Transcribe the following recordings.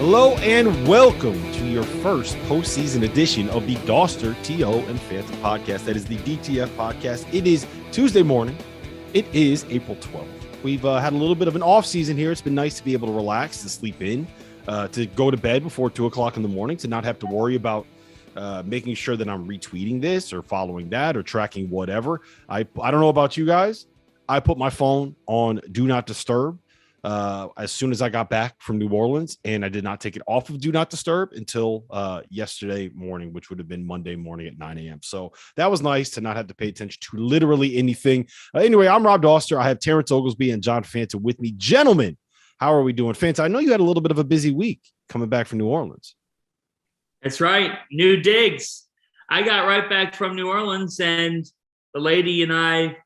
Hello and welcome to your first postseason edition of the Doster, T.O. and Phantom podcast. That is the DTF podcast. It is Tuesday morning. It is April 12th. We've had a little bit of an off season here. It's been nice to be able to relax, to sleep in, to go to bed before 2 o'clock in the morning, to not have to worry about making sure that I'm retweeting this or following that or tracking whatever. I don't know about you guys. I put my phone on Do Not Disturb as soon as I got back from New Orleans, and I did not take it off of Do Not Disturb until yesterday morning, which would have been Monday morning at 9 a.m. So that was nice to not have to pay attention to literally anything. Anyway, I'm Rob Doster. I have Terrence Oglesby and John Fanta with me. Gentlemen, how are we doing? Fanta, I know you had a little bit of a busy week coming back from New Orleans. That's right. New digs. I got right back from New Orleans, and the lady and I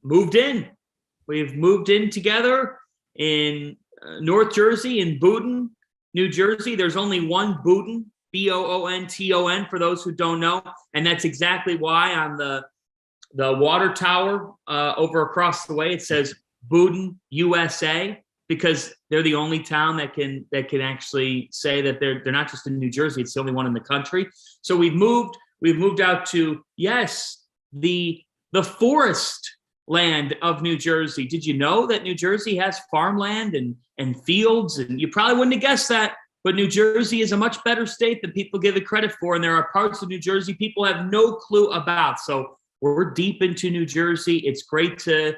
moved in. We've moved in together in North Jersey, in Boonton, New Jersey. There's only one Boonton, Boonton, for those who don't know. And that's exactly why on the water tower over across the way, it says Boonton, USA, because they're the only town that can actually say that they're not just in New Jersey. It's the only one in the country. So we've moved out to, yes, the forest land of New Jersey. Did you know that New Jersey has farmland and fields? And you probably wouldn't have guessed that, but New Jersey is a much better state than people give it credit for. And there are parts of New Jersey people have no clue about. So we're deep into New Jersey. It's great to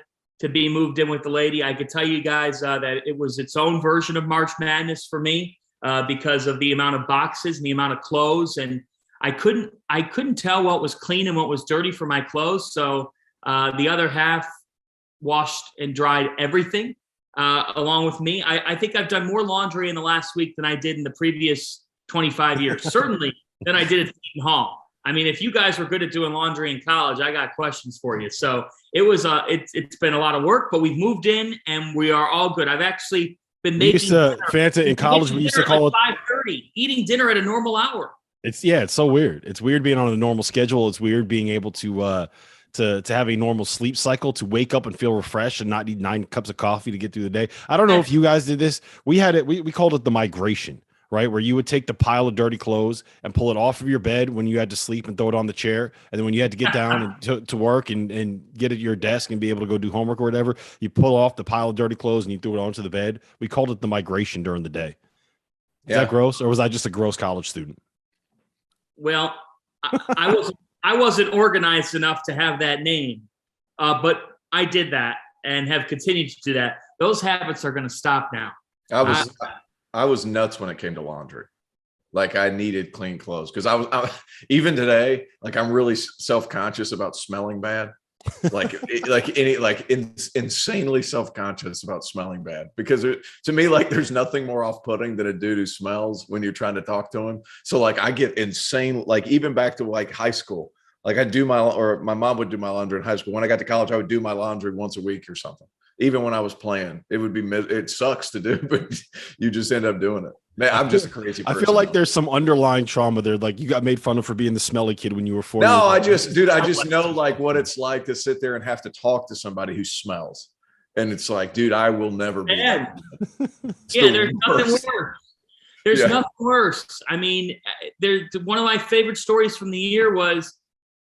be moved in with the lady. I could tell you guys that it was its own version of March Madness for me because of the amount of boxes and the amount of clothes. And I couldn't tell what was clean and what was dirty for my clothes. So the other half washed and dried everything along with me. I think I've done more laundry in the last week than I did in the previous 25 years, certainly than I did at Seton Hall. I mean, if you guys were good at doing laundry in college, I got questions for you. So it was it's been a lot of work, but we've moved in and we are all good. I've actually been making Fanta in college. We used to call it 5:30, eating dinner at a normal hour. It's so weird. It's weird being on a normal schedule. It's weird being able to have a normal sleep cycle, to wake up and feel refreshed and not need 9 cups of coffee to get through the day. I don't know if you guys did this. We had it. We called it the migration, right? Where you would take the pile of dirty clothes and pull it off of your bed when you had to sleep and throw it on the chair. And then when you had to get down and to work and get at your desk and be able to go do homework or whatever, you pull off the pile of dirty clothes and you threw it onto the bed. We called it the migration during the day. Is that gross? Or was I just a gross college student? Well, I wasn't organized enough to have that name, but I did that and have continued to do that. Those habits are going to stop now. I was nuts when it came to laundry. Like, I needed clean clothes because I even today, like, I'm really self-conscious about smelling bad. Insanely self-conscious about smelling bad because to me, like, there's nothing more off-putting than a dude who smells when you're trying to talk to him. So, like, I get insane, like, even back to like high school, like my mom would do my laundry in high school. When I got to college, I would do my laundry once a week or something. Even when I was playing, it sucks to do, but you just end up doing it. Man, I'm just a crazy person. I feel like there's some underlying trauma there. Like, you got made fun of for being the smelly kid when you were 4. No, I just know like what it's like to sit there and have to talk to somebody who smells. And it's like, dude, I will never be. Yeah, there's nothing worse. There's nothing worse. I mean, one of my favorite stories from the year was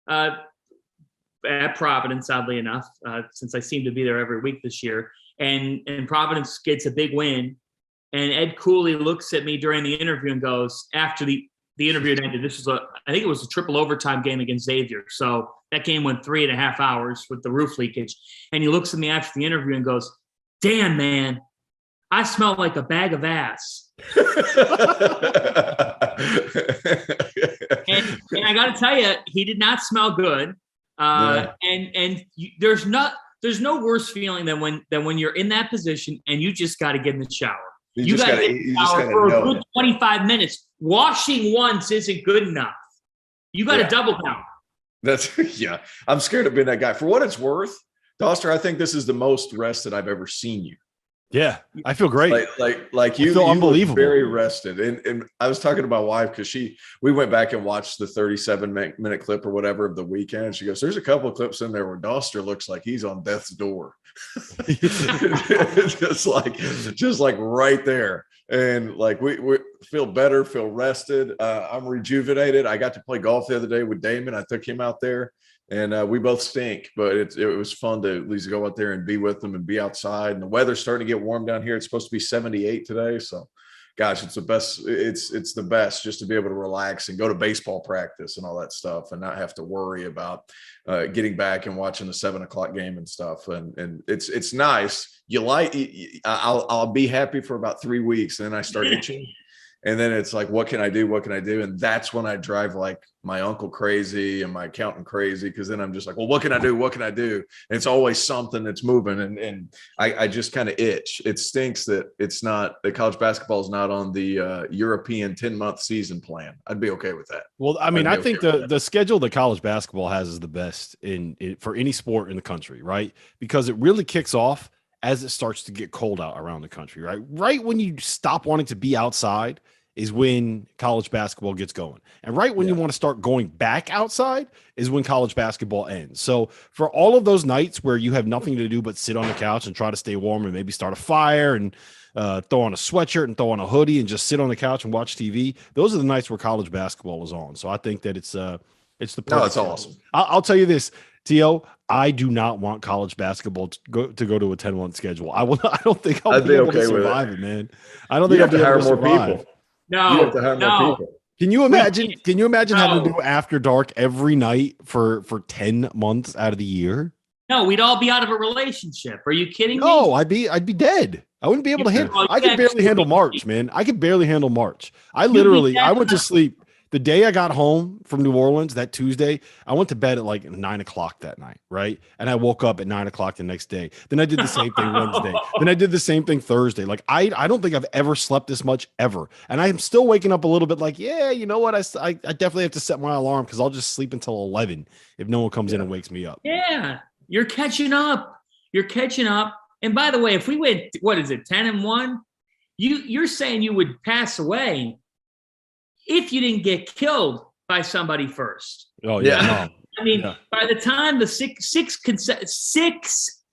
at Providence, oddly enough, since I seem to be there every week this year. And Providence gets a big win. And Ed Cooley looks at me during the interview and goes, after the interview had ended, I think it was a triple overtime game against Xavier. So that game went 3.5 hours with the roof leakage. And he looks at me after the interview and goes, "Damn, man, I smell like a bag of ass." and I got to tell you, he did not smell good. There's no worse feeling than when you're in that position and you just got to get in the shower. You got to get in the shower for a good 25 minutes. Washing once isn't good enough. You got to double down. I'm scared of being that guy. For what it's worth, Doster, I think this is the most rested I've ever seen you. Yeah, I feel great. Like you feel unbelievable. Very rested. And I was talking to my wife because we went back and watched the 37-minute clip or whatever of the weekend. She goes, "There's a couple of clips in there where Doster looks like he's on death's door." just like right there. And like we feel better, feel rested. I'm rejuvenated. I got to play golf the other day with Damon. I took him out there, and we both stink, but it was fun to at least go out there and be with them and be outside. And the weather's starting to get warm down here. It's supposed to be 78 today, so gosh, it's the best. It's the best just to be able to relax and go to baseball practice and all that stuff, and not have to worry about getting back and watching the 7:00 game and stuff. And it's nice. I'll be happy for about 3 weeks, and then I start itching, and then it's like, what can I do? What can I do? And that's when I drive like my uncle crazy and my accountant crazy, because then I'm just like, well, what can I do? What can I do? And it's always something that's moving, and I just kind of itch. It stinks that it's not that college basketball is not on the European 10-month season plan. I'd be okay with that. Well, I mean, I think the schedule that college basketball has is the best for any sport in the country, right? Because it really kicks off as it starts to get cold out around the country, right? Right when you stop wanting to be outside is when college basketball gets going. And right when you want to start going back outside is when college basketball ends. So for all of those nights where you have nothing to do but sit on the couch and try to stay warm and maybe start a fire and throw on a sweatshirt and throw on a hoodie and just sit on the couch and watch TV, those are the nights where college basketball is on. So I think that it's the perfect. No, it's awesome. I'll tell you this, T.O., I do not want college basketball to go to a 10-month schedule. I don't think I'll be able to survive it, man. I don't think I'll be able to survive. People. You have to hire more people. Can you imagine? Can you imagine having to do after dark every night for 10 months out of the year? No, we'd all be out of a relationship. Are you kidding me? No, I'd be dead. I wouldn't be able to handle. I could barely handle March, man. I could barely handle March. I went to sleep the day I got home from New Orleans that Tuesday. I went to bed at like 9:00 that night, right? And I woke up at 9:00 the next day. Then I did the same thing Wednesday. Then I did the same thing Thursday. Like I don't think I've ever slept this much ever. And I'm still waking up a little bit like, yeah, you know what? I definitely have to set my alarm because I'll just sleep until 11 if no one comes in and wakes me up. Yeah, you're catching up. You're catching up. And by the way, if we went, 10-1, you're saying you would pass away if you didn't get killed by somebody first. Oh yeah. No. I mean, by the time the six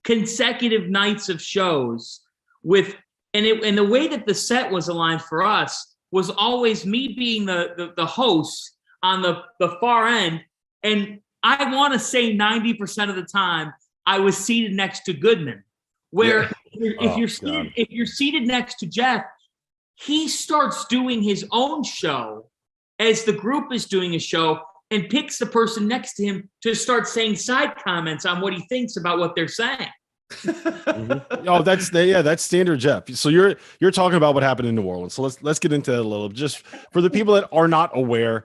consecutive nights of shows and the way that the set was aligned for us was always me being the host on the far end. And I want to say 90% of the time I was seated next to Goodman, where if you're seated next to Jeff, he starts doing his own show as the group is doing a show and picks the person next to him to start saying side comments on what he thinks about what they're saying. Mm-hmm. Oh, that's standard Jeff. So you're talking about what happened in New Orleans. So let's get into it a little. Just for the people that are not aware,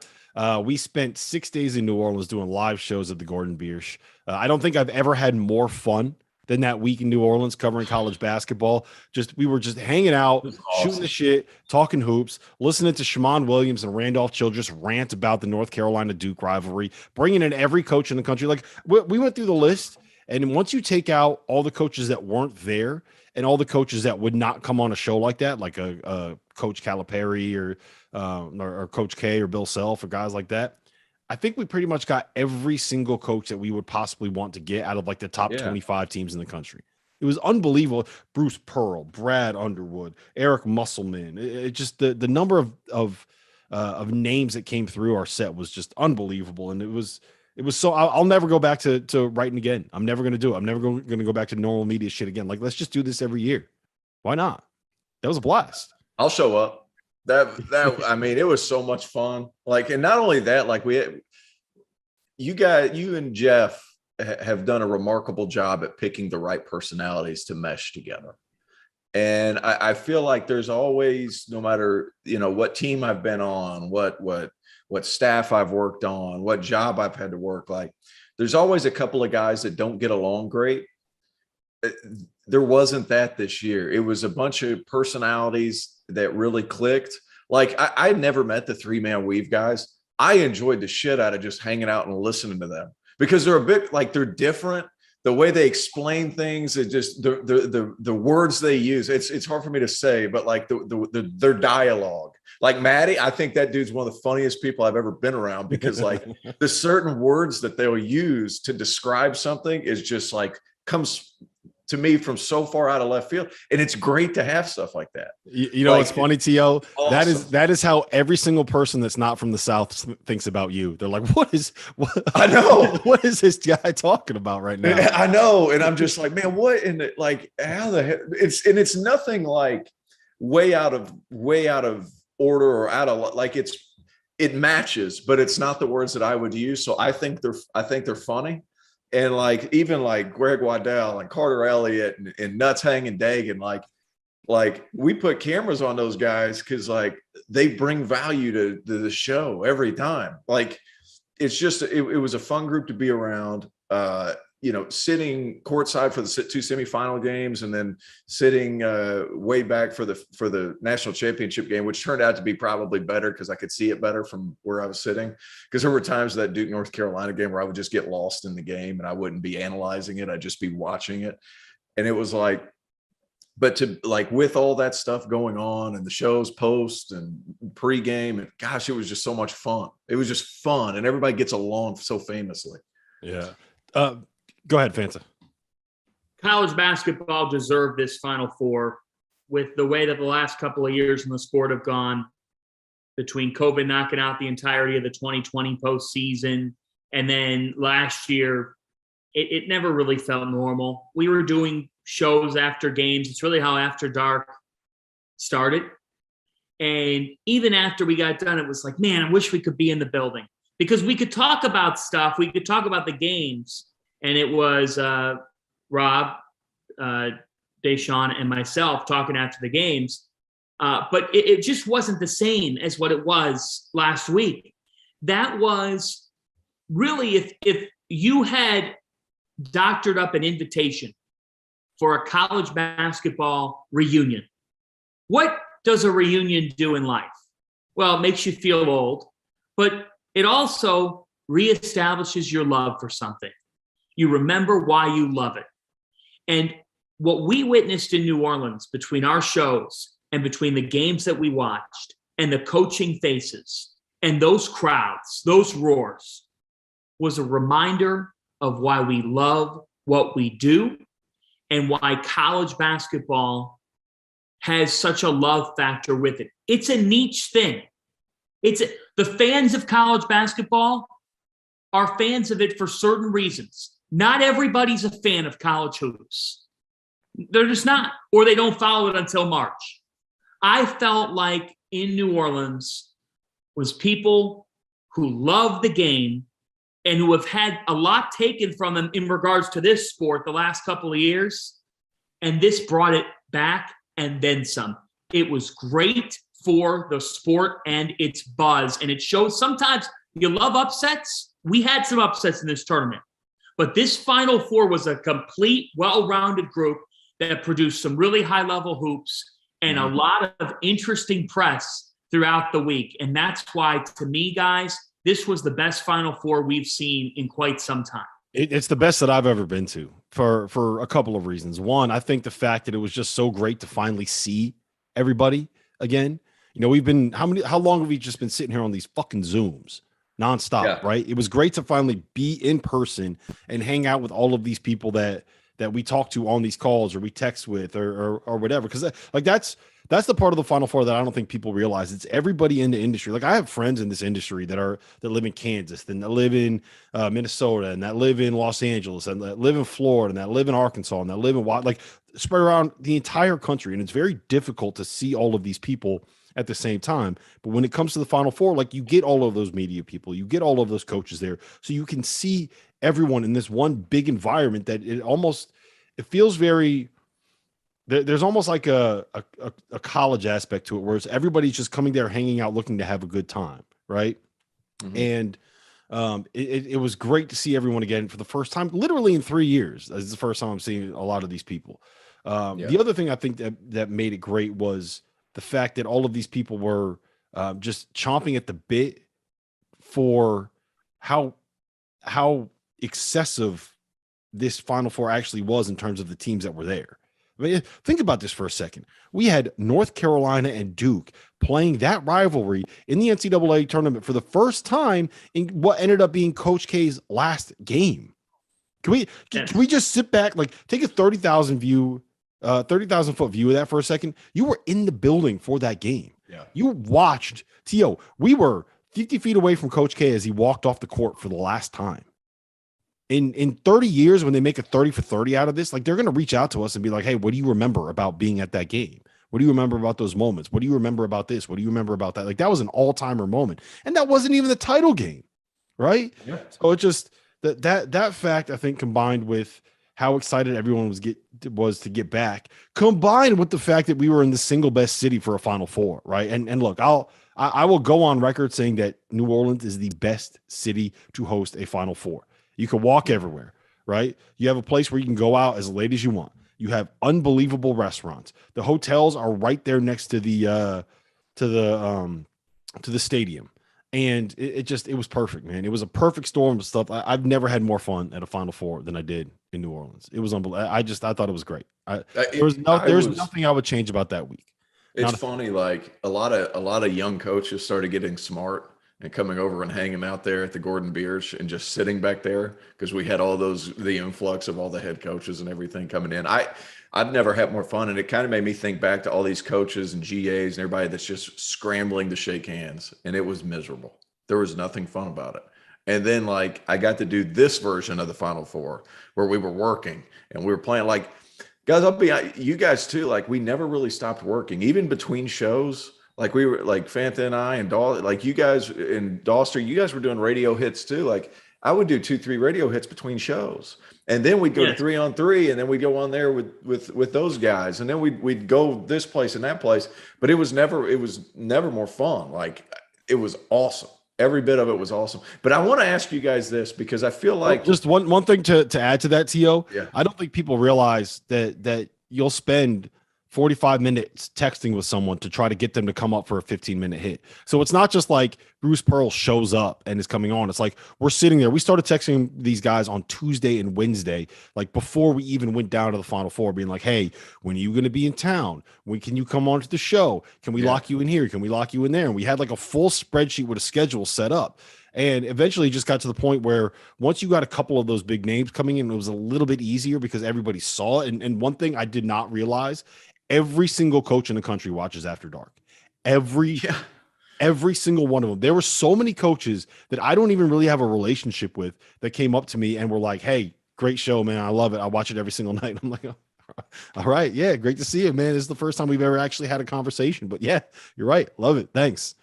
we spent 6 days in New Orleans doing live shows at the Gordon Biersch. I don't think I've ever had more fun than that week in New Orleans covering college basketball. We were just hanging out, shooting the shit, talking hoops, listening to Shammond Williams and Randolph Childress rant about the North Carolina Duke rivalry, bringing in every coach in the country. Like we went through the list, and once you take out all the coaches that weren't there and all the coaches that would not come on a show like that, like a Coach Calipari or Coach K or Bill Self or guys like that, I think we pretty much got every single coach that we would possibly want to get out of like the top 25 teams in the country. It was unbelievable. Bruce Pearl, Brad Underwood, Eric Musselman. It just the number of names that came through our set was just unbelievable. And it was so I'll never go back to writing again. I'm never going to do it. I'm never going to go back to normal media shit again. Like, let's just do this every year. Why not? That was a blast. I'll show up. That I mean, it was so much fun. Like, and not only that, like you and Jeff have done a remarkable job at picking the right personalities to mesh together. And I feel like there's always, no matter, what team I've been on, what staff I've worked on, what job I've had to work, like there's always a couple of guys that don't get along great. There wasn't that this year. It was a bunch of personalities that really clicked. Like I never met the 3-man weave guys. I enjoyed the shit out of just hanging out and listening to them because they're a bit like they're different. The way they explain things, it just the words they use. It's hard for me to say, but like their dialogue. Like Maddie, I think that dude's one of the funniest people I've ever been around because like the certain words that they'll use to describe something is just like comes to me from so far out of left field. And it's great to have stuff like that. You know, it's funny, T.O. Awesome. That is how every single person that's not from the South thinks about you. They're like, what I know. What is this guy talking about right now? I know. And I'm just like, man, what in the, like, how the heck? It's nothing like way out of order or out of, like, it matches, but it's not the words that I would use. So I think they're funny. And like, even like Greg Waddell and Carter Elliott and Nuts Hanging Dagan, like we put cameras on those guys because like they bring value to the show every time. Like it's just, it was a fun group to be around. You know, sitting courtside for the 2 semifinal games and then sitting way back for the national championship game, which turned out to be probably better because I could see it better from where I was sitting. Because there were times that Duke North Carolina game where I would just get lost in the game and I wouldn't be analyzing it. I'd just be watching it. And it was like, but to like with all that stuff going on and the shows post and pregame, and gosh, it was just so much fun. It was just fun. And everybody gets along so famously. Yeah. Go ahead, Fanta. College basketball deserved this Final Four with the way that the last couple of years in the sport have gone, between COVID knocking out the entirety of the 2020 postseason. And then last year, it never really felt normal. We were doing shows after games. It's really how After Dark started. And even after we got done, it was like, man, I wish we could be in the building because we could talk about stuff. We could talk about the games. And it was Rob, Deshaun, and myself talking after the games. But it just wasn't the same as what it was last week. That was really, if you had doctored up an invitation for a college basketball reunion, what does a reunion do in life? Well, it makes you feel old, but it also reestablishes your love for something. You remember why you love it. And what we witnessed in New Orleans between our shows and between the games that we watched and the coaching faces and those crowds, those roars, was a reminder of why we love what we do and why college basketball has such a love factor with it. It's a niche thing. The fans of college basketball are fans of it for certain reasons. Not everybody's a fan of college hoops. They're just not, or they don't follow it until March. I felt like in New Orleans was people who love the game and who have had a lot taken from them in regards to this sport the last couple of years. And this brought it back and then some. It was great for the sport and its buzz. And it shows sometimes you love upsets. We had some upsets in this tournament. But this Final Four was a complete, well-rounded group that produced some really high-level hoops and a lot of interesting press throughout the week. And that's why, to me, guys, this was the best Final Four we've seen in quite some time. It's the best that I've ever been to for a couple of reasons. One, I think the fact that it was just so great to finally see everybody again. You know, we've been how long have we just been sitting here on these fucking Zooms nonstop, right? It was great to finally be in person and hang out with all of these people that we talk to on these calls or we text with or whatever. Because like that's the part of the Final Four that I don't think people realize. It's everybody in the industry. Like I have friends in this industry that live in Kansas, and that live in Minnesota, and that live in Los Angeles, and that live in Florida, and that live in Arkansas, and that live in like spread around the entire country. And it's very difficult to see all of these people at the same time. But when it comes to the Final Four, like you get all of those media people, you get all of those coaches there. So you can see everyone in this one big environment that it feels very, there's almost like a college aspect to it, where it's everybody's just coming there, hanging out, looking to have a good time. Right. Mm-hmm. And it was great to see everyone again for the first time, literally in 3 years. This is the first time I'm seeing a lot of these people. The other thing I think that made it great was the fact that all of these people were just chomping at the bit for how excessive this Final Four actually was in terms of the teams that were there. I mean, think about this for a second. We had North Carolina and Duke playing that rivalry in the NCAA tournament for the first time in what ended up being Coach K's last game. Can we just sit back, like take a 30,000 foot view of that for a second? You were in the building for that game. Yeah. You watched T.O. We were 50 feet away from Coach K as he walked off the court for the last time. In 30 years, when they make a 30 for 30 out of this, like they're going to reach out to us and be like, hey, what do you remember about being at that game? What do you remember about those moments? What do you remember about this? What do you remember about that? Like that was an all-timer moment. And that wasn't even the title game, right? Yeah. So it just that fact, I think, combined with how excited everyone was to get back, combined with the fact that we were in the single best city for a Final Four, right? And look, I will go on record saying that New Orleans is the best city to host a Final Four. You can walk everywhere, right? You have a place where you can go out as late as you want. You have unbelievable restaurants. The hotels are right there next to the stadium, and it was perfect, man. It was a perfect storm of stuff. I've never had more fun at a Final Four than I did in New Orleans. It was unbelievable. I thought it was great. There's nothing I would change about that week. It's funny, like a lot of young coaches started getting smart and coming over and hanging out there at the Gordon Biersch and just sitting back there because we had all the influx of all the head coaches and everything coming in. I've never had more fun, and it kind of made me think back to all these coaches and GAs and everybody that's just scrambling to shake hands, and it was miserable. There was nothing fun about it. And then like I got to do this version of the Final Four where we were working and we were playing like guys. You guys too. Like we never really stopped working, even between shows. Like we were like Fanta and I and like you guys in Doster, you guys were doing radio hits too. Like I would do 2-3 radio hits between shows, and then we'd go to 3-on-3, and then we'd go on there with those guys, and then we'd go this place and that place. But it was never more fun. Like it was awesome. Every bit of it was awesome. But I want to ask you guys this because I feel like just one thing to add to that, T.O. Yeah. I don't think people realize that you'll spend 45 minutes texting with someone to try to get them to come up for a 15-minute hit. So it's not just like Bruce Pearl shows up and is coming on. It's like we're sitting there. We started texting these guys on Tuesday and Wednesday, like before we even went down to the Final Four, being like, hey, when are you going to be in town? When can you come on to the show? Can we lock you in here? Can we lock you in there? And we had like a full spreadsheet with a schedule set up. And eventually it just got to the point where once you got a couple of those big names coming in, it was a little bit easier because everybody saw it. And one thing I did not realize, every single coach in the country watches After Dark. Every single one of them. There were so many coaches that I don't even really have a relationship with that came up to me and were like, hey, great show, man. I love it. I watch it every single night. I'm like, oh, all right. Yeah. Great to see you, man. This is the first time we've ever actually had a conversation, but yeah, you're right. Love it. Thanks.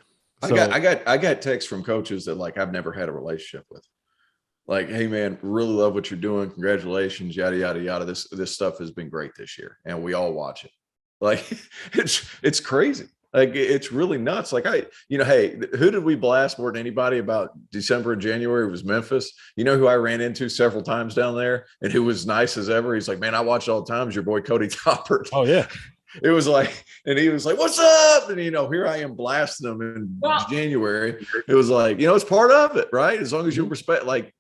So, I got texts from coaches that like I've never had a relationship with. Like, hey man, really love what you're doing. Congratulations, yada yada yada. This stuff has been great this year, and we all watch it. Like, it's crazy. Like, it's really nuts. Like, hey, who did we blast more than anybody about December and January? It was Memphis. You know who I ran into several times down there, and who was nice as ever. He's like, man, I watch all the time. Your boy Cody Toppert. Oh yeah. It was like, and he was like, what's up? And, here I am blasting them in January. It was like, it's part of it, right? As long as you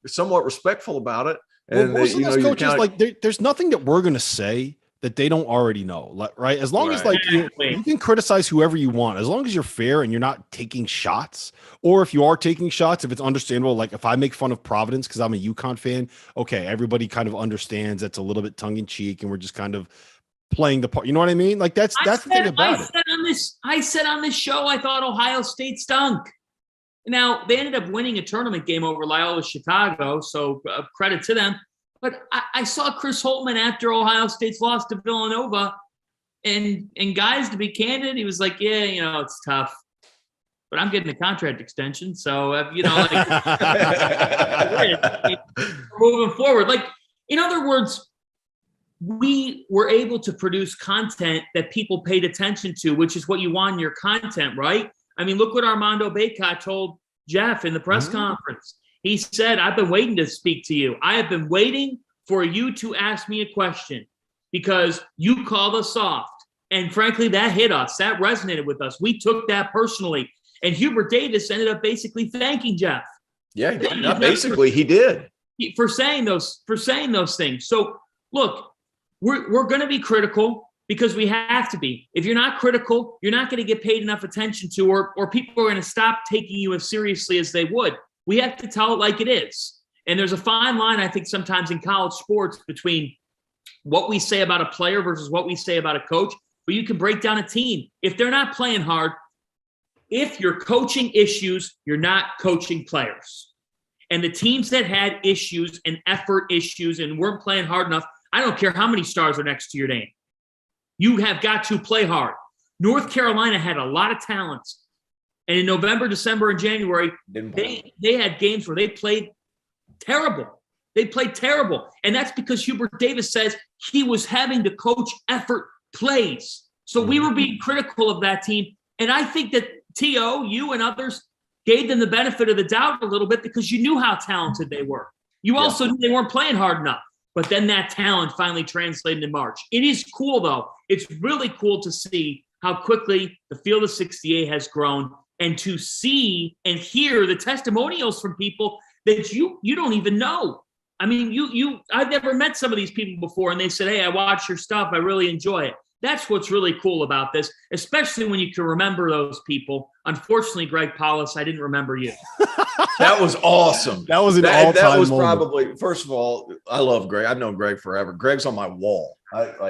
somewhat respectful about it. And most of those coaches, there's nothing that we're going to say that they don't already know, right? As long as you can criticize whoever you want, as long as you're fair and you're not taking shots, or if you are taking shots, if it's understandable, like if I make fun of Providence because I'm a UConn fan, okay, everybody kind of understands that's a little bit tongue in cheek and we're just kind of playing the part. You know what I mean? Like that's the thing about it. I said on this show, I thought Ohio State stunk. Now they ended up winning a tournament game over Loyola Chicago, so credit to them. But I saw Chris Holtman after Ohio State's loss to Villanova, and guys, to be candid, he was like, yeah, it's tough, but I'm getting a contract extension, so moving forward. Like, in other words, we were able to produce content that people paid attention to, which is what you want in your content, right? I mean, look what Armando Bacot told Jeff in the press conference. He said, I've been waiting to speak to you. I have been waiting for you to ask me a question because you called us soft. And frankly, that hit us. That resonated with us. We took that personally. And Hubert Davis ended up basically thanking Jeff. Yeah, not basically, he did. For saying those things. So look, we're going to be critical because we have to be. If you're not critical, you're not going to get paid enough attention to, or people are going to stop taking you as seriously as they would. We have to tell it like it is. And there's a fine line, I think, sometimes in college sports between what we say about a player versus what we say about a coach. But you can break down a team. If they're not playing hard, if you're coaching issues, you're not coaching players. And the teams that had issues and effort issues and weren't playing hard enough, I don't care how many stars are next to your name. You have got to play hard. North Carolina had a lot of talents. And in November, December, and January, they had games where they played terrible. They played terrible. And that's because Hubert Davis says he was having to coach effort plays. So we were being critical of that team. And I think that T.O., you and others gave them the benefit of the doubt a little bit because you knew how talented they were. You also knew they weren't playing hard enough. But then that talent finally translated in March. It is cool, though. It's really cool to see how quickly the Field of 68 has grown and to see and hear the testimonials from people that you don't even know. I mean, I've never met some of these people before, and they said, hey, I watch your stuff. I really enjoy it. That's what's really cool about this, especially when you can remember those people. Unfortunately, Greg Paulus, I didn't remember you. That was awesome. That was an all-time That was moment. probably, first of all, I love Greg. I've known Greg forever. Greg's on my wall.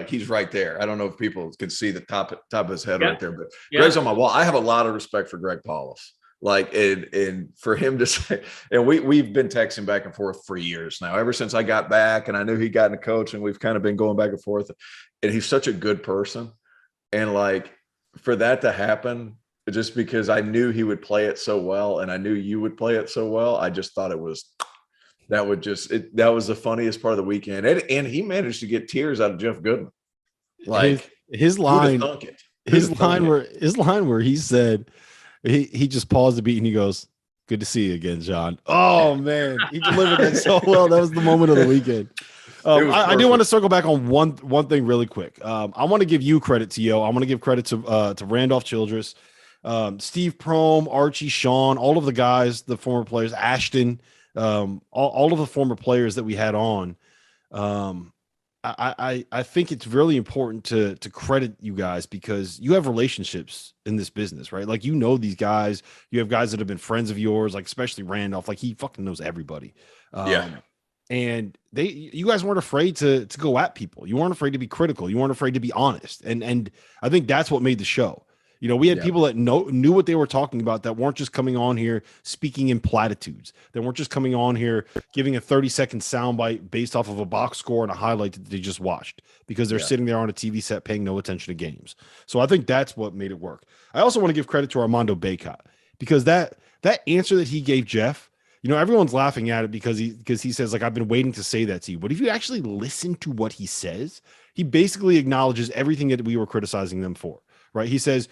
He's right there. I don't know if people can see the top of his head right there, but Greg's on my wall. I have a lot of respect for Greg Paulus. And for him to say, and we've been texting back and forth for years now, ever since I got back and I knew he got into coaching, we've kind of been going back and forth, and he's such a good person. And for that to happen, just because I knew he would play it so well and I knew you would play it so well, I just thought that was the funniest part of the weekend. And he managed to get tears out of Jeff Goodman. His line where he said, he just paused a beat and he goes, good to see you again, John. Oh man, he delivered that so well. That was the moment of the weekend. I do want to circle back on one thing really quick. I want to give you credit, T.O. I want to give credit to Randolph Childress, Steve Prohm, Archie, Sean, all of the guys, the former players, Ashton, all of the former players that we had on. I think it's really important to credit you guys because you have relationships in this business, right? Like, you know, these guys, you have guys that have been friends of yours, like especially Randolph, like he fucking knows everybody. And you guys weren't afraid to go at people. You weren't afraid to be critical. You weren't afraid to be honest. And I think that's what made the show. You know, we had people that knew what they were talking about, that weren't just coming on here speaking in platitudes, that weren't just coming on here giving a 30-second soundbite based off of a box score and a highlight that they just watched because they're sitting there on a TV set paying no attention to games. So I think that's what made it work. I also want to give credit to Armando Bacot because that answer that he gave Jeff, you know, everyone's laughing at it because he says, like, I've been waiting to say that to you. But if you actually listen to what he says, he basically acknowledges everything that we were criticizing them for, right? He says,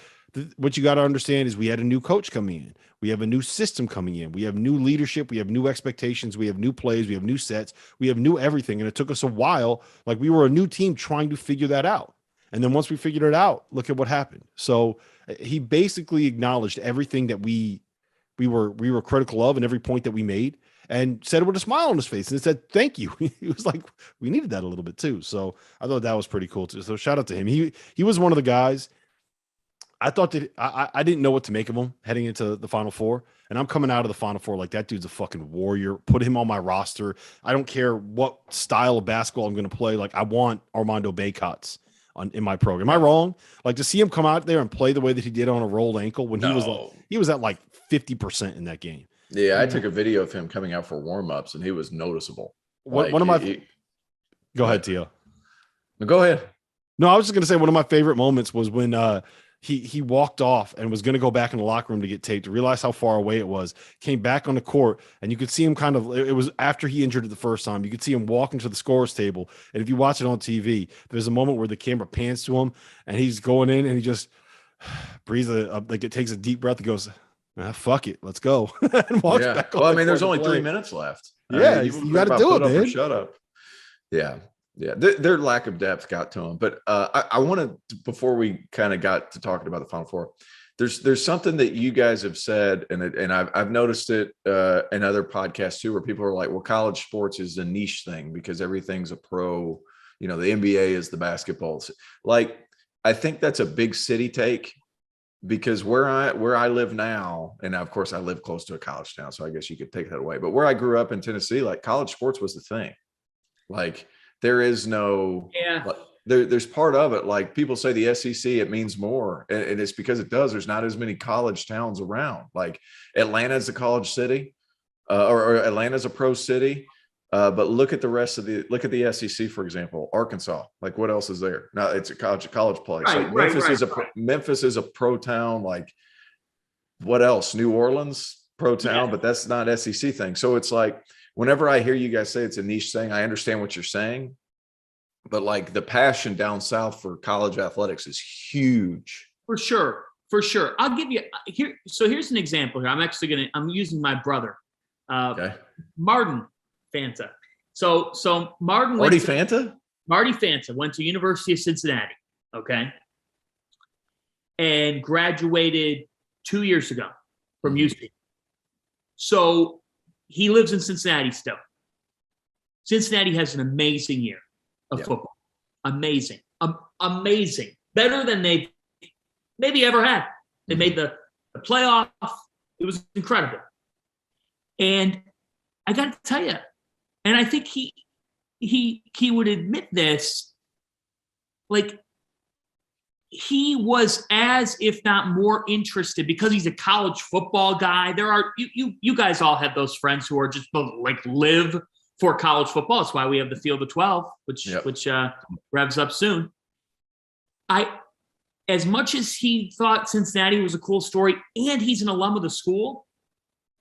what you got to understand is we had a new coach coming in. We have a new system coming in. We have new leadership. We have new expectations. We have new plays. We have new sets. We have new everything. And it took us a while. Like, we were a new team trying to figure that out. And then once we figured it out, look at what happened. So he basically acknowledged everything that we were critical of and every point that we made, and said it with a smile on his face and said, thank you. He was like, we needed that a little bit too. So I thought that was pretty cool too. So shout out to him. He was one of the guys. I thought that I didn't know what to make of him heading into the Final Four. And I'm coming out of the Final Four like, that dude's a fucking warrior. Put him on my roster. I don't care what style of basketball I'm going to play. Like, I want Armando Bacot's in my program. Am I wrong? Like, to see him come out there and play the way that he did on a rolled ankle when he was at like 50% in that game. Yeah, I took a video of him coming out for warm-ups and he was noticeable. Go ahead, Tio. Go ahead. No, I was just going to say one of my favorite moments was when he walked off and was going to go back in the locker room to get taped, realized how far away it was, came back on the court, and you could see him it was after he injured it the first time. You could see him walking to the scorer's table. And if you watch it on TV, there's a moment where the camera pans to him and he's going in and he just breathes like it takes a deep breath and goes, fuck it, let's go. And walks back on. Well, I mean, there's only 3 minutes left. Yeah, you got to do it, man. Shut up. Yeah. Yeah, their lack of depth got to them. But I wanted to, before we kind of got to talking about the Final Four, there's something that you guys have said, and I've noticed it in other podcasts too, where people are like, well, college sports is a niche thing because everything's a pro. You know, the NBA is the basketball. Like, I think that's a big city take, because where I live now, and of course I live close to a college town, so I guess you could take that away. But where I grew up in Tennessee, like college sports was the thing. Like there is no, Yeah. there's part of it. Like people say the SEC, it means more. And it's because it does. There's not as many college towns around. Like Atlanta's a college city, or Atlanta's a pro city. But look at the SEC, for example, Arkansas. Like what else is there? No, it's a college place. Right, like right. Memphis is a pro town. Like what else? New Orleans, pro town, Yeah. but that's not SEC thing. So it's like whenever I hear you guys say it's a niche thing, I understand what you're saying. But like the passion down south for college athletics is huge. For sure. I'll give you here. So here's an example here. I'm using my brother, Okay. Martin Fanta. So Martin Marty Fanta? Marty Fanta went to University of Cincinnati, okay, and graduated 2 years ago from UC. So he lives in Cincinnati still. Cincinnati has an amazing year of football. Amazing. Amazing. Better than they've maybe ever had. They made the playoff. It was incredible. And I got to tell you, and I think he would admit this, like he was as if not more interested because he's a college football guy. There are you guys all have those friends who are just like live for college football. That's why we have the Field of 12, which revs up soon. As much as he thought Cincinnati was a cool story, and he's an alum of the school,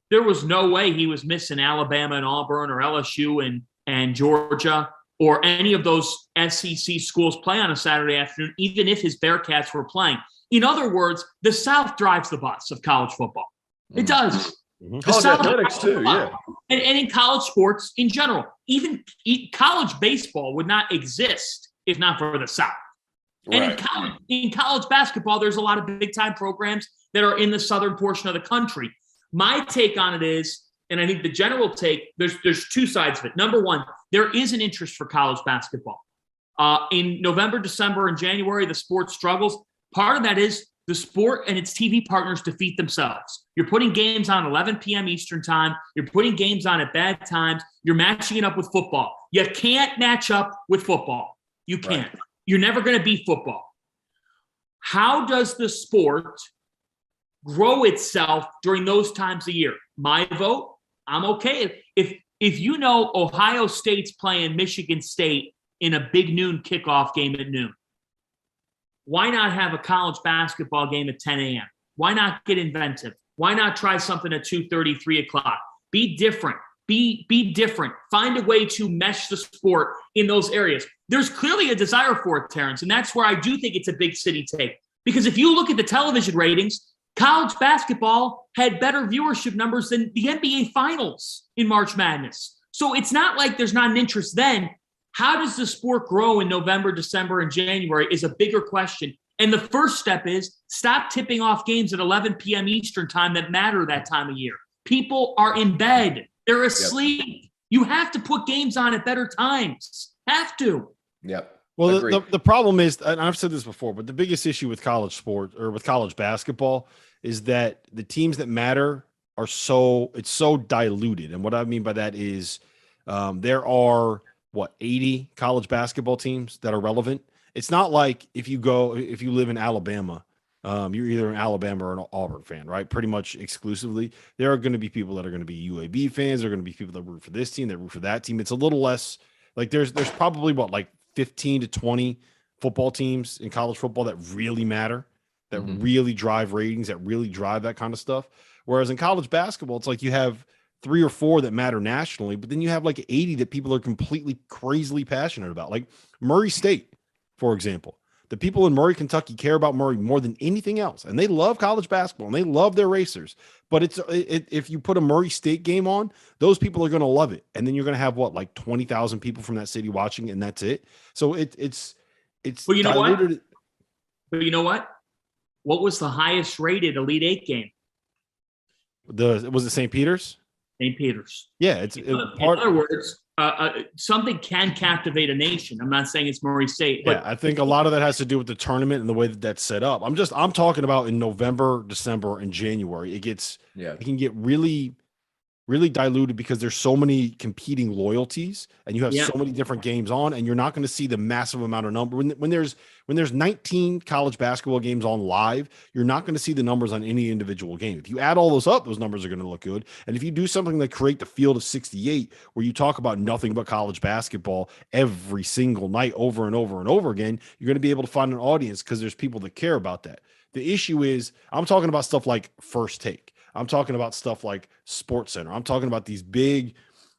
there was no way he was missing Alabama and Auburn or LSU and Georgia or any of those SEC schools play on a Saturday afternoon, even if his Bearcats were playing. In other words, the South drives the bus of college football. It does. College athletics too, yeah. And in college sports in general, even college baseball would not exist if not for the South. Right. And in college basketball, there's a lot of big-time programs that are in the southern portion of the country. My take on it is, and I think the general take, there's two sides of it. Number one, there is an interest for college basketball. In November, December, and January, the sport struggles. Part of that is the sport and its TV partners defeat themselves. You're putting games on 11 p.m. Eastern time. You're putting games on at bad times. You're matching it up with football. You can't match up with football. You can't. Right. You're never going to beat football. How does the sport grow itself during those times of year? My vote, I'm okay. If you know Ohio State's playing Michigan State in a big noon kickoff game at noon, why not have a college basketball game at 10 a.m.? Why not get inventive? Why not try something at 2:30, 3 o'clock? Be different. Be different. Find a way to mesh the sport in those areas. There's clearly a desire for it, Terrence, and that's where I do think it's a big city take. Because if you look at the television ratings, college basketball had better viewership numbers than the NBA Finals in March Madness. So it's not like there's not an interest then. How does the sport grow in November, December, and January is a bigger question. And the first step is stop tipping off games at 11 p.m. Eastern time that matter that time of year. People are in bed. They're asleep. Yep. You have to put games on at better times. Have to. Yep. Well, the problem is, and I've said this before, but the biggest issue with college sport or with college basketball is that the teams that matter are it's so diluted. And what I mean by that is there are 80 college basketball teams that are relevant. It's not like if you live in Alabama, you're either an Alabama or an Auburn fan, right? Pretty much exclusively. There are going to be people that are going to be UAB fans. There are going to be people that root for this team, that root for that team. It's a little less like there's probably 15 to 20 football teams in college football that really matter, that really drive ratings, that really drive that kind of stuff. Whereas in college basketball, it's like you have 3 or 4 that matter nationally, but then you have 80 that people are completely crazily passionate about. Like Murray State, for example. The people in Murray, Kentucky care about Murray more than anything else. And they love college basketball and they love their racers. But if you put a Murray State game on, those people are going to love it. And then you're going to have 20,000 people from that city watching, and that's it. So it's But you know diluted. what? But you know what? What was the highest rated Elite Eight game? Was it St. Peter's? St. Peter's. Yeah. In other words, something can captivate a nation. I'm not saying it's Murray State, but yeah, I think a lot of that has to do with the tournament and the way that that's set up. I'm talking about in November, December, and January. It can get really diluted because there's so many competing loyalties and you have Yeah. so many different games on, and you're not going to see the massive amount of number when there's 19 college basketball games on live. You're not going to see the numbers on any individual game. If you add all those up, those numbers are going to look good. And if you do something like create the field of 68, where you talk about nothing but college basketball every single night over and over and over again, you're going to be able to find an audience because there's people that care about that. The issue is, I'm talking about stuff like First Take. I'm talking about stuff like Sports Center. I'm talking about these big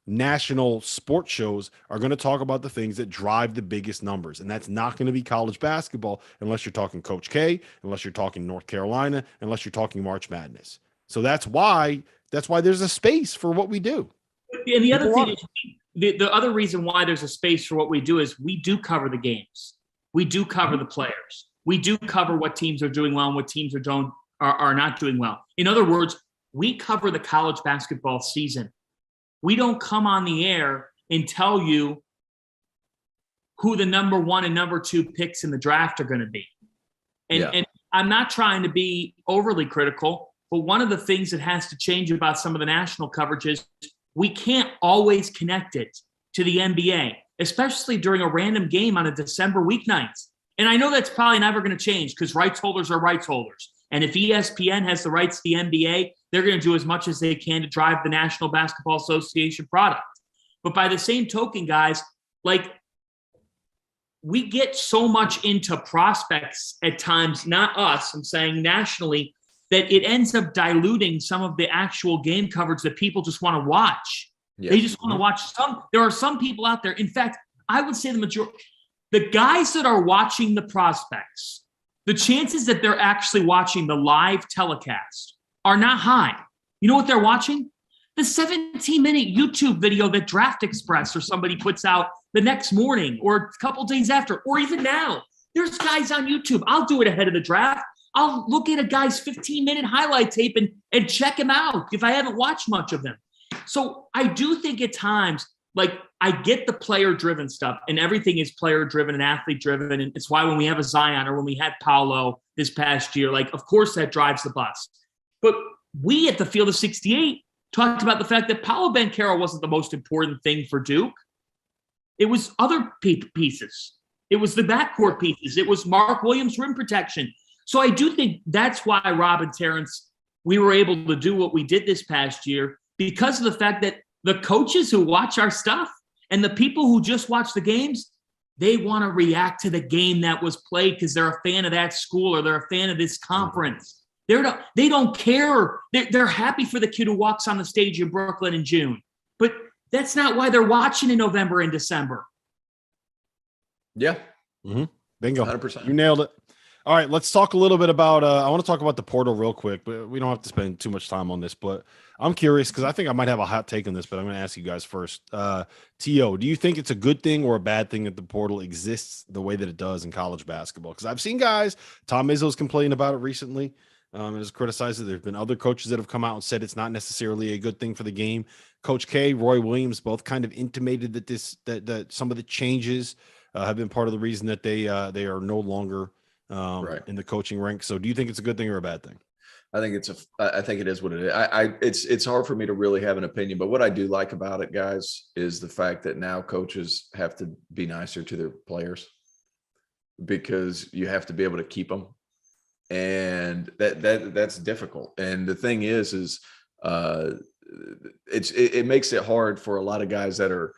national sports shows are going to talk about the things that drive the biggest numbers. And that's not going to be college basketball unless you're talking Coach K, unless you're talking North Carolina, unless you're talking March Madness. So that's why there's a space for what we do. And the other thing is, the other reason why there's a space for what we do is we do cover the games. We do cover the players. We do cover what teams are doing well and what teams are not doing well. In other words, we cover the college basketball season. We don't come on the air and tell you who the number 1 and number 2 picks in the draft are going to be. And I'm not trying to be overly critical, but one of the things that has to change about some of the national coverage is we can't always connect it to the NBA, especially during a random game on a December weeknight. And I know that's probably never going to change because rights holders are rights holders. And if ESPN has the rights to the NBA, they're going to do as much as they can to drive the National Basketball Association product. But by the same token, guys, like, we get so much into prospects at times, not us, I'm saying nationally, that it ends up diluting some of the actual game coverage that people just want to watch. Yeah. They just want to watch there are some people out there. In fact, I would say the guys that are watching the prospects, the chances that they're actually watching the live telecast are not high. You know what they're watching? The 17-minute YouTube video that Draft Express or somebody puts out the next morning or a couple days after, or even now. There's guys on YouTube. I'll do it ahead of the draft. I'll look at a guy's 15-minute highlight tape and check him out if I haven't watched much of them. So I do think at times, like, I get the player-driven stuff, and everything is player-driven and athlete-driven, and it's why when we have a Zion or when we had Paolo this past year, like, of course that drives the bus. But we at the Field of 68 talked about the fact that Paolo Banchero wasn't the most important thing for Duke. It was other pieces. It was the backcourt pieces. It was Mark Williams' rim protection. So I do think that's why, Rob and Terrence, we were able to do what we did this past year, because of the fact that the coaches who watch our stuff and the people who just watch the games, they want to react to the game that was played because they're a fan of that school or they're a fan of this conference. They don't care. They're happy for the kid who walks on the stage in Brooklyn in June. But that's not why they're watching in November and December. Yeah. Mm-hmm. Bingo. 100%. You nailed it. All right, let's talk a little bit about I want to talk about the portal real quick, but we don't have to spend too much time on this. But I'm curious because I think I might have a hot take on this, but I'm going to ask you guys first. T.O., do you think it's a good thing or a bad thing that the portal exists the way that it does in college basketball? Because I've seen guys, Tom Izzo's complained about it recently and has criticized it. There's been other coaches that have come out and said it's not necessarily a good thing for the game. Coach K, Roy Williams, both kind of intimated that some of the changes have been part of the reason that they are no longer right in the coaching ranks. So do you think it's a good thing or a bad thing? I think it is what it is. It's hard for me to really have an opinion, but what I do like about it, guys, is the fact that now coaches have to be nicer to their players because you have to be able to keep them. And that's difficult. And the thing is it makes it hard for a lot of guys that are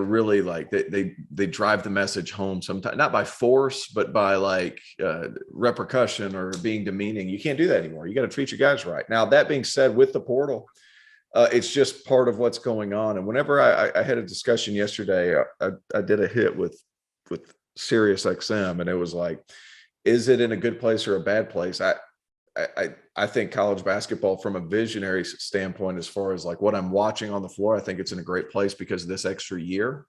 really like they drive the message home sometimes, not by force, but by like repercussion or being demeaning. You can't do that anymore. You got to treat your guys right. Now, that being said, with the portal, it's just part of what's going on. And whenever I had a discussion yesterday, I did a hit with Sirius XM, and it was like, is it in a good place or a bad place? I think college basketball, from a visionary standpoint, as far as like what I'm watching on the floor, I think it's in a great place because of this extra year.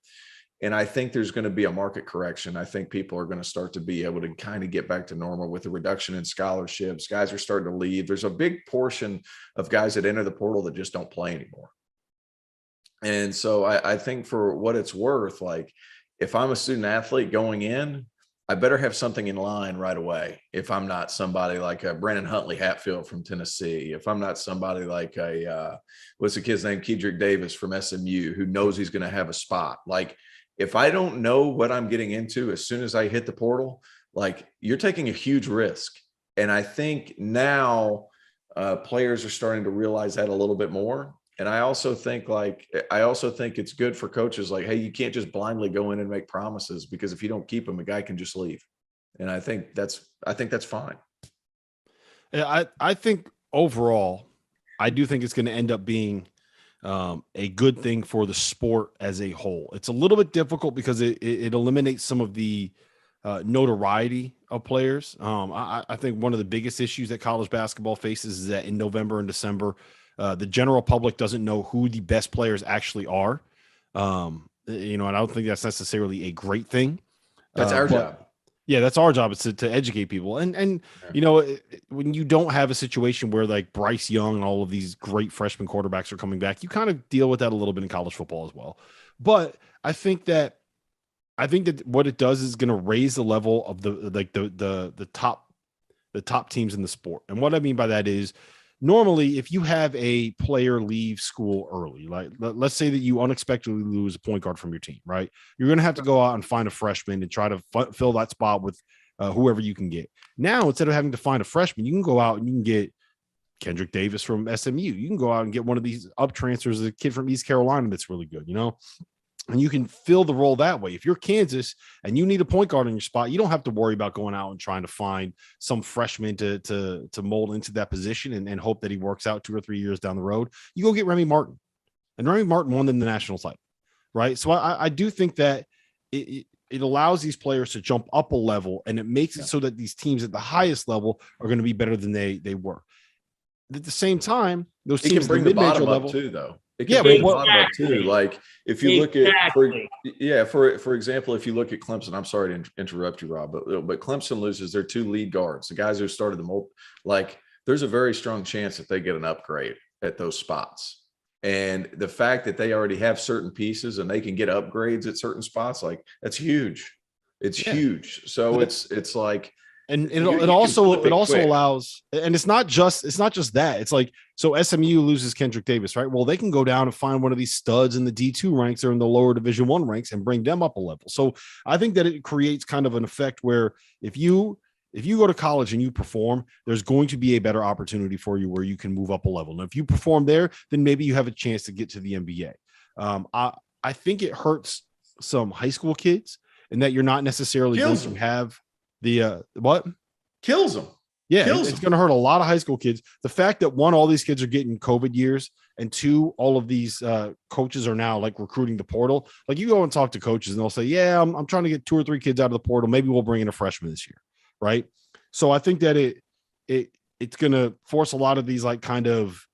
And I think there's going to be a market correction. I think people are going to start to be able to kind of get back to normal with the reduction in scholarships. Guys are starting to leave. There's a big portion of guys that enter the portal that just don't play anymore. And so I think for what it's worth, like if I'm a student athlete going in, I better have something in line right away. If I'm not somebody like a Brandon Huntley Hatfield from Tennessee, if I'm not somebody like what's the kid's name, Kedrick Davis from SMU, who knows he's going to have a spot. Like if I don't know what I'm getting into as soon as I hit the portal, like you're taking a huge risk. And I think now players are starting to realize that a little bit more. And I also think it's good for coaches. Like, hey, you can't just blindly go in and make promises, because if you don't keep them, a guy can just leave. And I think that's fine. Yeah, I think overall, I do think it's going to end up being a good thing for the sport as a whole. It's a little bit difficult because it eliminates some of the notoriety of players. I think one of the biggest issues that college basketball faces is that in November and December, the general public doesn't know who the best players actually are. And I don't think that's necessarily a great thing. That's our job. Yeah, that's our job, is to educate people. And when you don't have a situation where like Bryce Young and all of these great freshman quarterbacks are coming back, you kind of deal with that a little bit in college football as well. But I think that what it does is going to raise the level of the top teams in the sport. And what I mean by that is, normally, if you have a player leave school early, like let's say that you unexpectedly lose a point guard from your team, right? You're going to have to go out and find a freshman and try to fill that spot with whoever you can get. Now, instead of having to find a freshman, you can go out and you can get Kendrick Davis from SMU. You can go out and get one of these up transfers, a kid from East Carolina that's really good, and you can fill the role that way. If you're Kansas and you need a point guard in your spot, you don't have to worry about going out and trying to find some freshman to mold into that position and hope that he works out 2 or 3 years down the road. You go get Remy Martin, and Remy Martin won them the national title, right? So I do think that it allows these players to jump up a level, and it makes it so that these teams at the highest level are going to be better than they were. At the same time, those teams can bring at the the bottom mid-major level up too, though. Exactly. Like if you look at, for example, if you look at Clemson, I'm sorry to interrupt you, Rob, but Clemson loses their 2 lead guards, the guys who started like there's a very strong chance that they get an upgrade at those spots. And the fact that they already have certain pieces and they can get upgrades at certain spots, like that's huge. It's huge. So it's like, and it also allows, and it's not just that. It's like, so SMU loses Kendrick Davis, right? Well, they can go down and find one of these studs in the D2 ranks or in the lower Division I ranks and bring them up a level. So I think that it creates kind of an effect where if you go to college and you perform, there's going to be a better opportunity for you where you can move up a level. And if you perform there, then maybe you have a chance to get to the NBA. I think it hurts some high school kids in that you're not necessarily going to have the what kills them. Yeah, it's going to hurt a lot of high school kids. The fact that 1, all these kids are getting COVID years, and 2, all of these coaches are now like recruiting the portal. Like you go and talk to coaches and they'll say, yeah, I'm trying to get 2 or 3 kids out of the portal. Maybe we'll bring in a freshman this year. Right. So I think that it's going to force a lot of these like kind of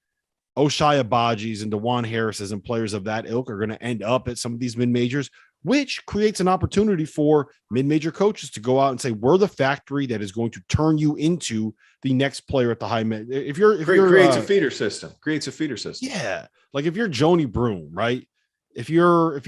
Oshai Abadjis and DeJuan Harris's and players of that ilk are going to end up at some of these mid-majors, which creates an opportunity for mid-major coaches to go out and say, we're the factory that is going to turn you into the next player at the high mid. If you're creates a feeder system. Yeah. Like if you're Joni Broom, right? If you're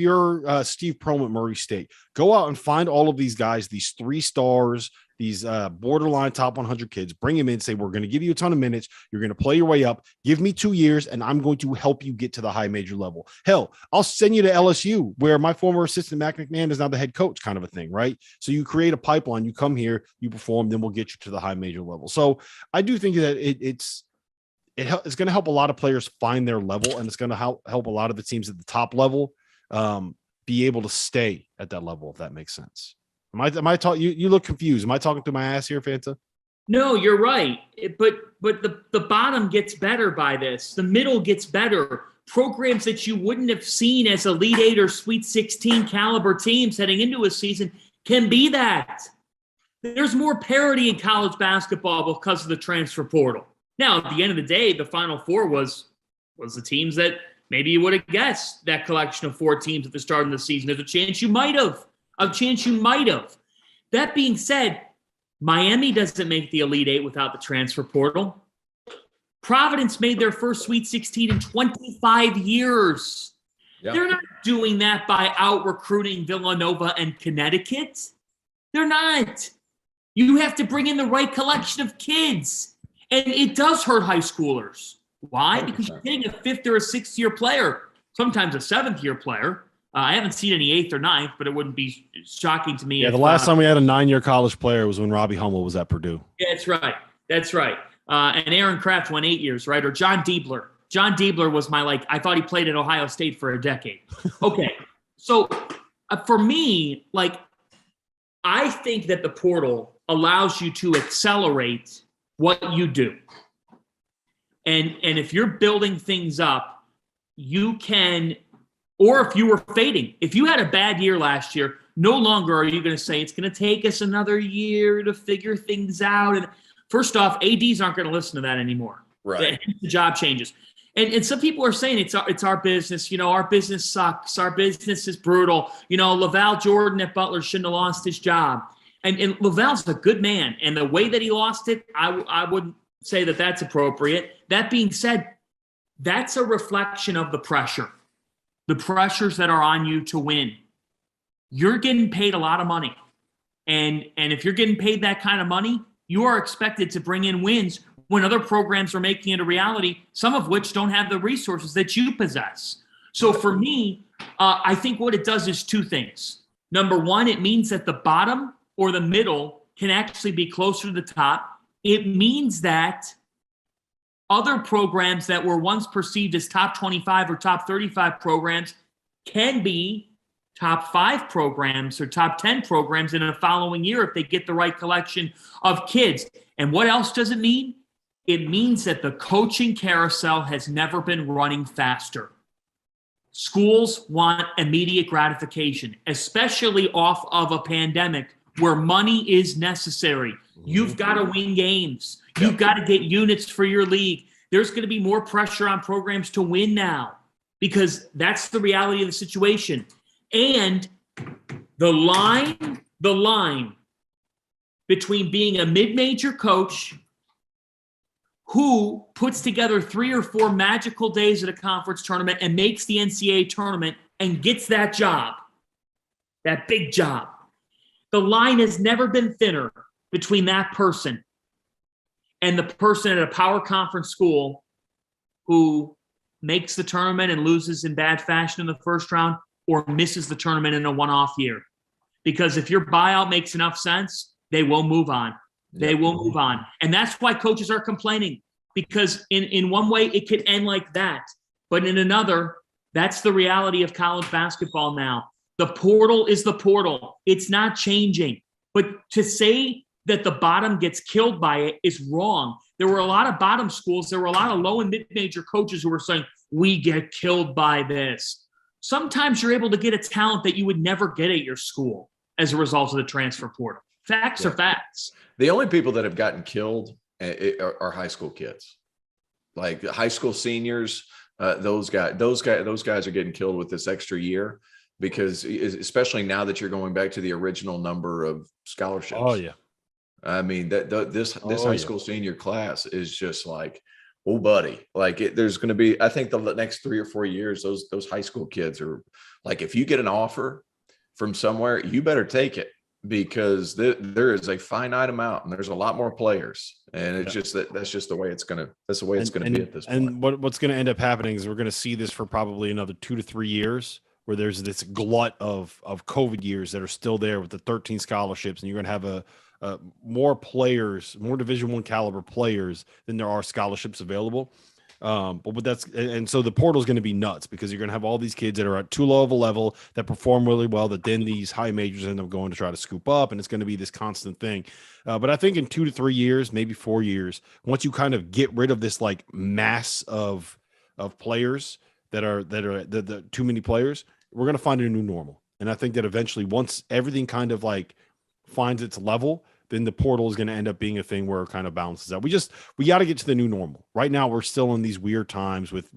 Steve Prohm at Murray State, go out and find all of these guys, these 3 stars, these borderline top 100 kids, bring them in, say, we're going to give you a ton of minutes. You're going to play your way up. Give me 2 years and I'm going to help you get to the high major level. Hell, I'll send you to LSU where my former assistant Mac McMahon is now the head coach, kind of a thing, right? So you create a pipeline, you come here, you perform, then we'll get you to the high major level. So I do think that it's going to help a lot of players find their level, and it's going to help a lot of the teams at the top level be able to stay at that level, if that makes sense. Am I talking? You look confused. Am I talking to my ass here, Fanta? No, you're right. But the bottom gets better by this. The middle gets better. Programs that you wouldn't have seen as Elite 8 or Sweet 16 caliber teams heading into a season can be that. There's more parity in college basketball because of the transfer portal. Now, at the end of the day, the Final Four was the teams that maybe you would have guessed that collection of 4 teams at the start of the season. There's a chance you might have. That being said, Miami doesn't make the Elite 8 without the transfer portal. Providence made their first Sweet 16 in 25 years. Yeah. They're not doing that by out recruiting Villanova and Connecticut. They're not. You have to bring in the right collection of kids. And it does hurt high schoolers. Why? 100%. Because you're getting a fifth or a sixth year player, sometimes a seventh year player. I haven't seen any eighth or ninth, but it wouldn't be shocking to me. Yeah, if, the last time we had a 9-year college player was when Robbie Hummel was at Purdue. Yeah, that's right. That's right. And Aaron Kraft went 8 years, right? Or John Diebler. John Diebler was I thought he played at Ohio State for a decade. Okay. So for me, I think that the portal allows you to accelerate what you do. And if you're building things up, you can, or if you were fading, if you had a bad year last year, no longer are you going to say it's going to take us another year to figure things out. And first off, ADs aren't going to listen to that anymore. Right. The job changes. And some people are saying it's our business. Our business sucks. Our business is brutal. LaVall Jordan at Butler shouldn't have lost his job. And LaVal's a good man. And the way that he lost it, I wouldn't say that that's appropriate. That being said, that's a reflection of the pressures that are on you to win. You're getting paid a lot of money. And if you're getting paid that kind of money, you are expected to bring in wins when other programs are making it a reality, some of which don't have the resources that you possess. So for me, I think what it does is two things. Number one, it means that the bottom or the middle can actually be closer to the top. It means that other programs that were once perceived as top 25 or top 35 programs can be top 5 programs or top 10 programs in a following year if they get the right collection of kids. And what else does it mean? It means that the coaching carousel has never been running faster. Schools want immediate gratification, especially off of a pandemic where money is necessary. You've got to win games. You've got to get units for your league. There's going to be more pressure on programs to win now because that's the reality of the situation. And the line between being a mid-major coach who puts together 3 or 4 magical days at a conference tournament and makes the NCAA tournament and gets that job, that big job. The line has never been thinner between that person and the person at a power conference school who makes the tournament and loses in bad fashion in the first round or misses the tournament in a one-off year. Because if your buyout makes enough sense, they will move on. They will move on. And that's why coaches are complaining, because in one way it could end like that. But in another, that's the reality of college basketball now. The portal is the portal. It's not changing. But to say that the bottom gets killed by it is wrong. There were a lot of bottom schools. There were a lot of low and mid-major coaches who were saying, we get killed by this. Sometimes you're able to get a talent that you would never get at your school as a result of the transfer portal. Facts are facts. The only people that have gotten killed are high school kids, like high school seniors. Those guys are getting killed with this extra year because, especially now that you're going back to the original number of scholarships. Oh yeah, I mean this high school senior class is just like, oh buddy, there's going to be. I think the next 3 or 4 years, those high school kids are like, if you get an offer from somewhere, you better take it. Because there is a finite amount and there's a lot more players, and it's just that's just the way it's gonna be at this point. And what's going to end up happening is we're going to see this for probably another 2 to 3 years, where there's this glut of COVID years that are still there with the 13 scholarships, and you're going to have more players, more Division I caliber players than there are scholarships available. So the portal is going to be nuts because you're going to have all these kids that are at too low of a level that perform really well that then these high majors end up going to try to scoop up, and it's going to be this constant thing. But I think in 2 to 3 years, maybe 4 years, once you kind of get rid of this mass of players that are the too many players, we're going to find a new normal. And I think that eventually, once everything kind of finds its level, then the portal is going to end up being a thing where it kind of balances out. We got to get to the new normal. Right now, we're still in these weird times with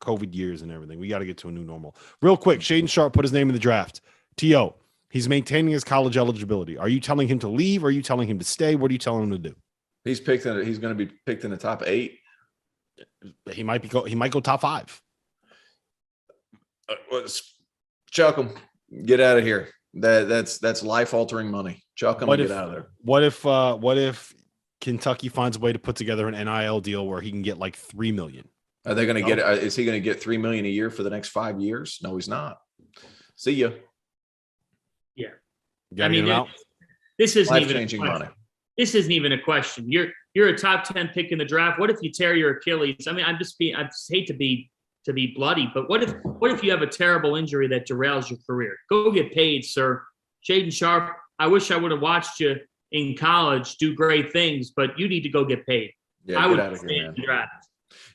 COVID years and everything. We got to get to a new normal. Real quick, Shaden Sharp put his name in the draft. T.O., he's maintaining his college eligibility. Are you telling him to leave? Or are you telling him to stay? What are you telling him to do? He's going to be picked in the top 8. He might go top 5. Chuck them. Get out of here. That's life altering money. Chuck them and get out of there. What if Kentucky finds a way to put together an NIL deal where he can get like $3 million? Are they going to get? Is he going to get $3 million a year for the next 5 years? No, he's not. See ya. Yeah, I mean, this isn't even life-changing money. This isn't even a question. You're a top 10 pick in the draft. What if you tear your Achilles? I mean, I just hate to be bloody, but what if you have a terrible injury that derails your career? Go get paid, sir. Shaden Sharp, I wish I would have watched you in college do great things, but you need to go get paid. Yeah, I get would out of here, man. draft.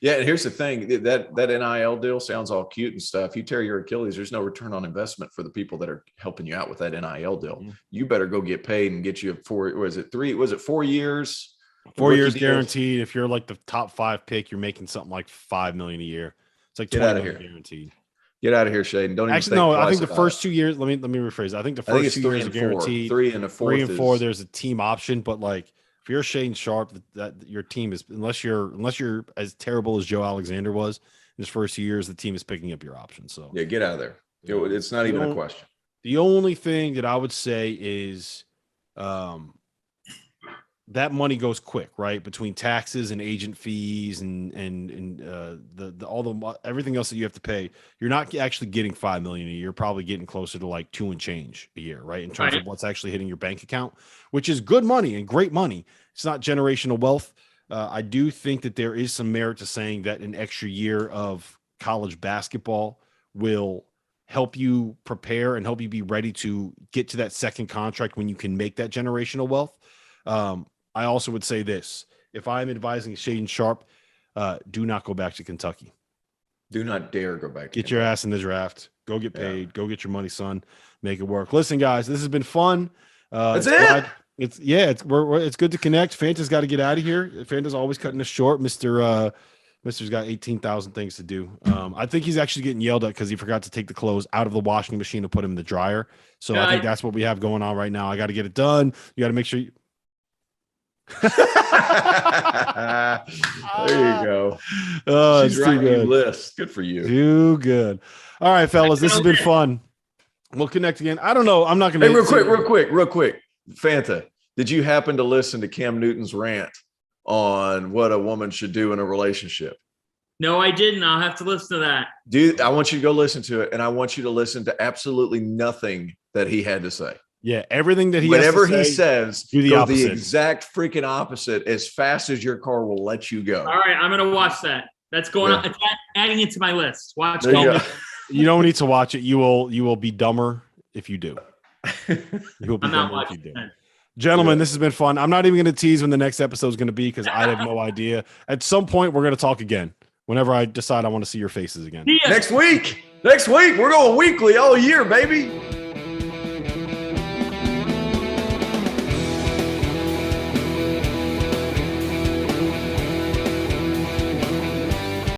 Yeah, and here's the thing: that NIL deal sounds all cute and stuff. You tear your Achilles, there's no return on investment for the people that are helping you out with that NIL deal. Mm-hmm. You better go get paid and get you 4 years? 4 years guaranteed. If you're like the top 5 pick, you're making something like $5 million a year. It's like Get out of here, guaranteed. Get out of here, Shaden. Don't actually even no. I think the about first 2 years. Let me rephrase. I think the first 2 years are guaranteed. 3 and a 4. 3 and 4. There's a team option, but like if you're Shaden Sharp, that your team is unless you're as terrible as Joe Alexander was in his first 2 years, the team is picking up your option. So yeah, get out of there. It's not even a question. The only thing that I would say is that money goes quick, right? Between taxes and agent fees and everything else that you have to pay, you're not actually getting $5 million a year. You're probably getting closer to like 2 and change a year, right? In terms of what's actually hitting your bank account, which is good money and great money. It's not generational wealth. I do think that there is some merit to saying that an extra year of college basketball will help you prepare and help you be ready to get to that second contract when you can make that generational wealth. I also would say this: if I'm advising Shaden Sharp, do not go back to Kentucky. Do not dare go back. Get your ass in the draft. Go get paid. Yeah. Go get your money, son. Make it work. Listen, guys, this has been fun. That's it. It's good to connect. Fanta's got to get out of here. Fanta's always cutting us short. Mister's got 18,000 things to do. I think he's actually getting yelled at because he forgot to take the clothes out of the washing machine to put them in the dryer. So I think that's what we have going on right now. I got to get it done. You got to make sure you. There you go. Oh, she's writing you lists. Good for you. Too good. All right, fellas, this has been fun. We'll connect again. I don't know. I'm not going to. Hey, real quick. Fanta, did you happen to listen to Cam Newton's rant on what a woman should do in a relationship? No, I didn't. I'll have to listen to that. Dude, I want you to go listen to it, and I want you to listen to absolutely nothing that he had to say. Yeah, everything that whatever he says, do the exact freaking opposite as fast as your car will let you go. All right, I'm going to watch that. That's going on. It's adding it to my list. Watch it. You don't need to watch it. You will be dumber if you do. You will be dumber if you do. Gentlemen, this has been fun. I'm not even going to tease when the next episode is going to be because I have no idea. At some point, we're going to talk again. Whenever I decide I want to see your faces again. Next week. We're going weekly all year, baby.